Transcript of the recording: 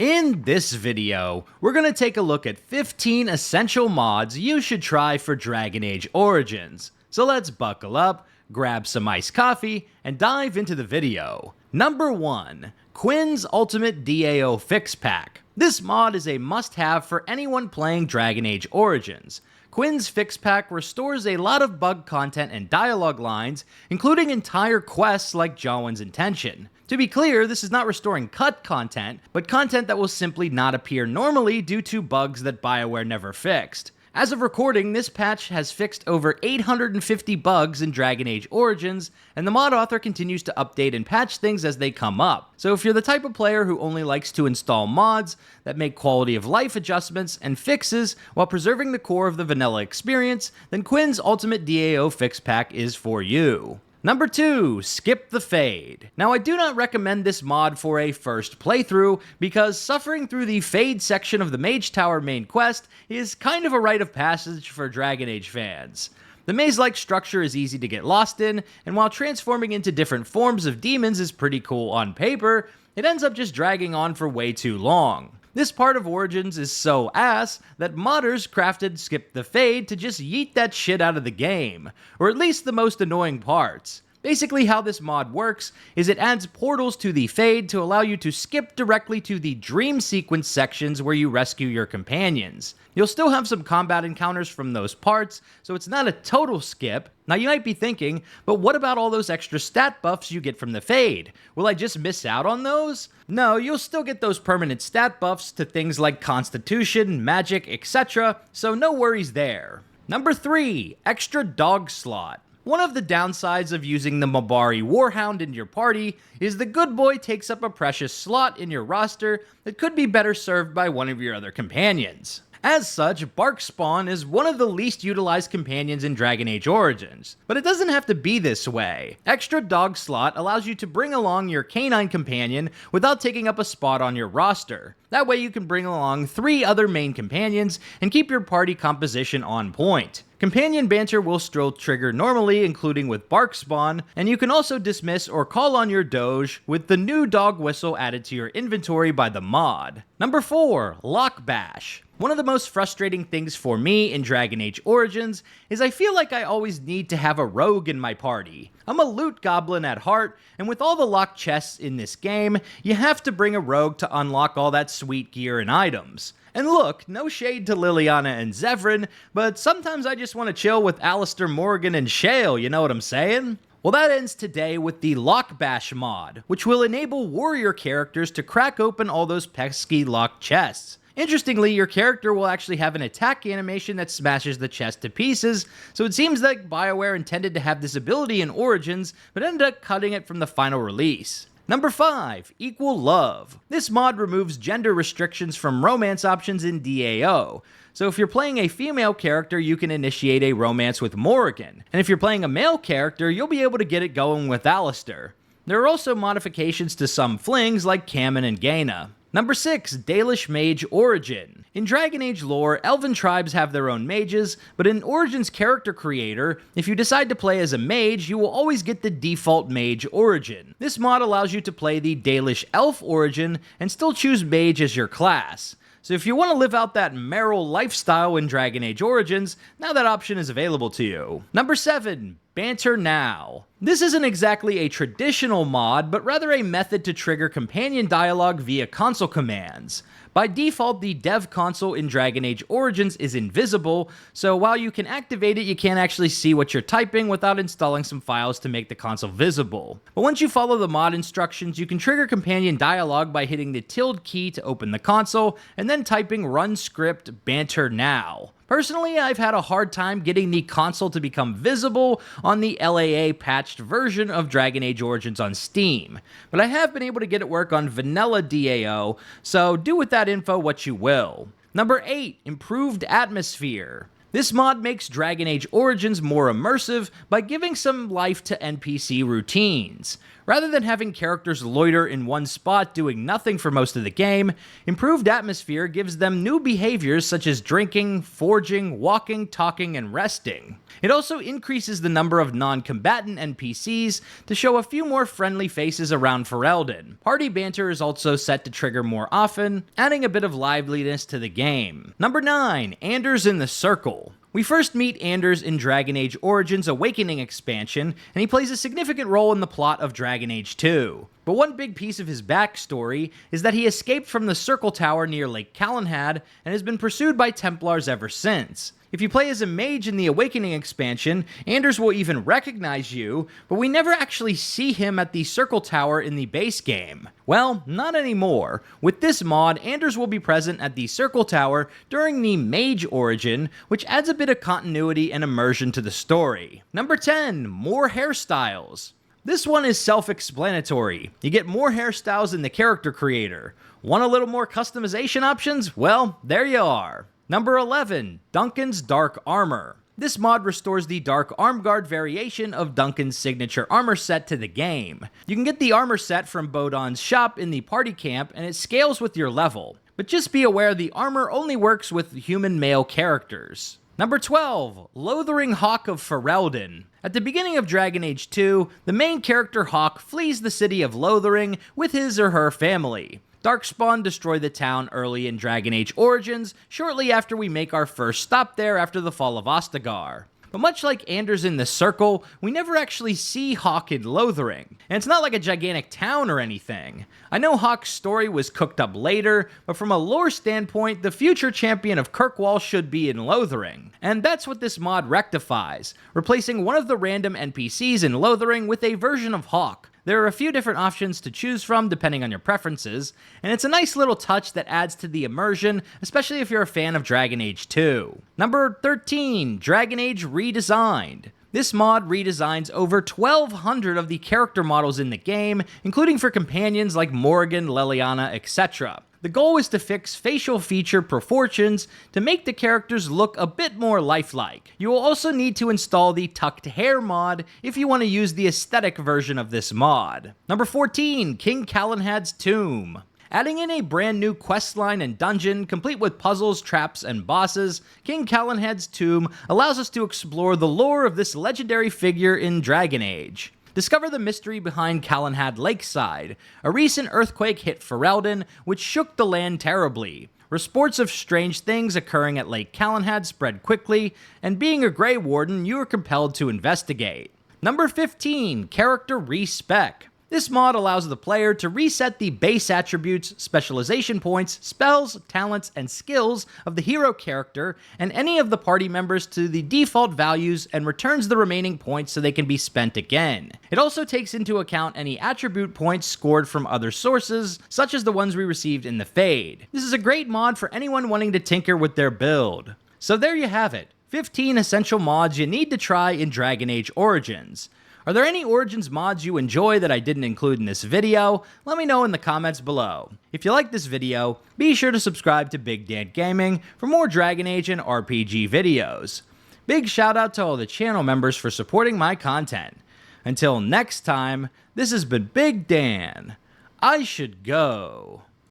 In this video, we're going to take a look at 15 essential mods you should try for Dragon Age Origins. So let's buckle up, grab some iced coffee, and dive into the video. Number 1. Qwinn's Ultimate DAO Fixpack. This mod is a must-have for anyone playing Dragon Age Origins. Qwinn's Fixpack restores a lot of bug content and dialogue lines, including entire quests like Qwinn's Intention. To be clear, this is not restoring cut content, but content that will simply not appear normally due to bugs that BioWare never fixed. As of recording, this patch has fixed over 850 bugs in Dragon Age Origins, and the mod author continues to update and patch things as they come up. So if you're the type of player who only likes to install mods that make quality of life adjustments and fixes while preserving the core of the vanilla experience, then Qwinn's Ultimate DAO Fixpack is for you. Number 2, Skip the Fade. Now I do not recommend this mod for a first playthrough because suffering through the Fade section of the Mage Tower main quest is kind of a rite of passage for Dragon Age fans. The maze-like structure is easy to get lost in, and while transforming into different forms of demons is pretty cool on paper, it ends up just dragging on for way too long. This part of Origins is so ass that modders crafted Skip the Fade to just yeet that shit out of the game, or at least the most annoying parts. Basically how this mod works is it adds portals to the Fade to allow you to skip directly to the dream sequence sections where you rescue your companions. You'll still have some combat encounters from those parts, so it's not a total skip. Now you might be thinking, but what about all those extra stat buffs you get from the Fade? Will I just miss out on those? No, you'll still get those permanent stat buffs to things like Constitution, Magic, etc., so no worries there. Number 3, Extra Dog Slot. One of the downsides of using the Mabari Warhound in your party is the good boy takes up a precious slot in your roster that could be better served by one of your other companions. As such, Barkspawn is one of the least utilized companions in Dragon Age Origins, but it doesn't have to be this way. Extra Dog Slot allows you to bring along your canine companion without taking up a spot on your roster. That way you can bring along 3 other main companions and keep your party composition on point. Companion banter will still trigger normally, including with Barkspawn, and you can also dismiss or call on your Doge with the new dog whistle added to your inventory by the mod. Number 4, Lock Bash. One of the most frustrating things for me in Dragon Age Origins is I feel like I always need to have a rogue in my party. I'm a loot goblin at heart, and with all the locked chests in this game, you have to bring a rogue to unlock all that sweet gear and items. And look, no shade to Liliana and Zevran, but sometimes I just want to chill with Alistair Morgan and Shale, you know what I'm saying? Well, that ends today with the Lock Bash mod, which will enable warrior characters to crack open all those pesky locked chests. Interestingly, your character will actually have an attack animation that smashes the chest to pieces, so it seems like BioWare intended to have this ability in Origins, but ended up cutting it from the final release. Number 5, Equal Love. This mod removes gender restrictions from romance options in DAO. So if you're playing a female character, you can initiate a romance with Morrigan. And if you're playing a male character, you'll be able to get it going with Alistair. There are also modifications to some flings like Camen and Gaina. Number 6, Dalish Mage Origin. In Dragon Age lore, elven tribes have their own mages, but in Origin's character creator, if you decide to play as a mage, you will always get the default mage origin. This mod allows you to play the Dalish elf origin and still choose mage as your class. So if you want to live out that Meryl lifestyle in Dragon Age Origins, now that option is available to you. Number 7, Banter Now. This isn't exactly a traditional mod, but rather a method to trigger companion dialogue via console commands. By default, the dev console in Dragon Age Origins is invisible, so while you can activate it, you can't actually see what you're typing without installing some files to make the console visible. But once you follow the mod instructions, you can trigger companion dialogue by hitting the tilde key to open the console, and then typing run script Banter Now. Personally, I've had a hard time getting the console to become visible on the LAA patched version of Dragon Age Origins on Steam, but I have been able to get it work on vanilla DAO, so do with that info what you will. Number 8, Improved Atmosphere. This mod makes Dragon Age Origins more immersive by giving some life to NPC routines. Rather than having characters loiter in one spot doing nothing for most of the game, improved atmosphere gives them new behaviors such as drinking, forging, walking, talking, and resting. It also increases the number of non-combatant NPCs to show a few more friendly faces around Ferelden. Party banter is also set to trigger more often, adding a bit of liveliness to the game. Number 9. Anders in the Circle. We first meet Anders in Dragon Age Origins Awakening expansion, and he plays a significant role in the plot of Dragon Age 2. But one big piece of his backstory is that he escaped from the Circle Tower near Lake Calenhad and has been pursued by Templars ever since. If you play as a mage in the Awakening expansion, Anders will even recognize you, but we never actually see him at the Circle Tower in the base game. Well, not anymore. With this mod, Anders will be present at the Circle Tower during the Mage origin, which adds a bit of continuity and immersion to the story. Number 10. More hairstyles. This one is self-explanatory. You get more hairstyles in the character creator. Want a little more customization options? Well, there you are. Number 11. Duncan's Dark Armor. This mod restores the Dark Armguard variation of Duncan's signature armor set to the game. You can get the armor set from Bodon's shop in the party camp, and it scales with your level. But just be aware the armor only works with human male characters. Number 12. Lothering Hawke of Ferelden. At the beginning of Dragon Age 2, the main character Hawke flees the city of Lothering with his or her family. Darkspawn destroy the town early in Dragon Age Origins, shortly after we make our first stop there after the fall of Ostagar. But much like Anders in the Circle, we never actually see Hawke in Lothering. And it's not like a gigantic town or anything. I know Hawke's story was cooked up later, but from a lore standpoint, the future champion of Kirkwall should be in Lothering. And that's what this mod rectifies, replacing one of the random NPCs in Lothering with a version of Hawke. There are a few different options to choose from depending on your preferences, and it's a nice little touch that adds to the immersion, especially if you're a fan of Dragon Age 2. Number 13. Dragon Age Redesigned. This mod redesigns over 1,200 of the character models in the game, including for companions like Morrigan, Leliana, etc. The goal is to fix facial feature proportions to make the characters look a bit more lifelike. You will also need to install the tucked hair mod if you want to use the aesthetic version of this mod. Number 14. King Calenhad's Tomb. Adding in a brand new questline and dungeon, complete with puzzles, traps, and bosses, King Calenhad's Tomb allows us to explore the lore of this legendary figure in Dragon Age. Discover the mystery behind Calenhad Lakeside. A recent earthquake hit Ferelden, which shook the land terribly. Reports of strange things occurring at Lake Calenhad spread quickly, and being a Grey Warden, you are compelled to investigate. Number 15. Character Respec. This mod allows the player to reset the base attributes, specialization points, spells, talents, and skills of the hero character and any of the party members to the default values and returns the remaining points so they can be spent again. It also takes into account any attribute points scored from other sources, such as the ones we received in the Fade. This is a great mod for anyone wanting to tinker with their build. So there you have it, 15 essential mods you need to try in Dragon Age Origins. Are there any Origins mods you enjoy that I didn't include in this video? Let me know in the comments below. If you like this video, be sure to subscribe to Big Dan Gaming for more Dragon Age and RPG videos. Big shout out to all the channel members for supporting my content. Until next time, this has been Big Dan. I should go.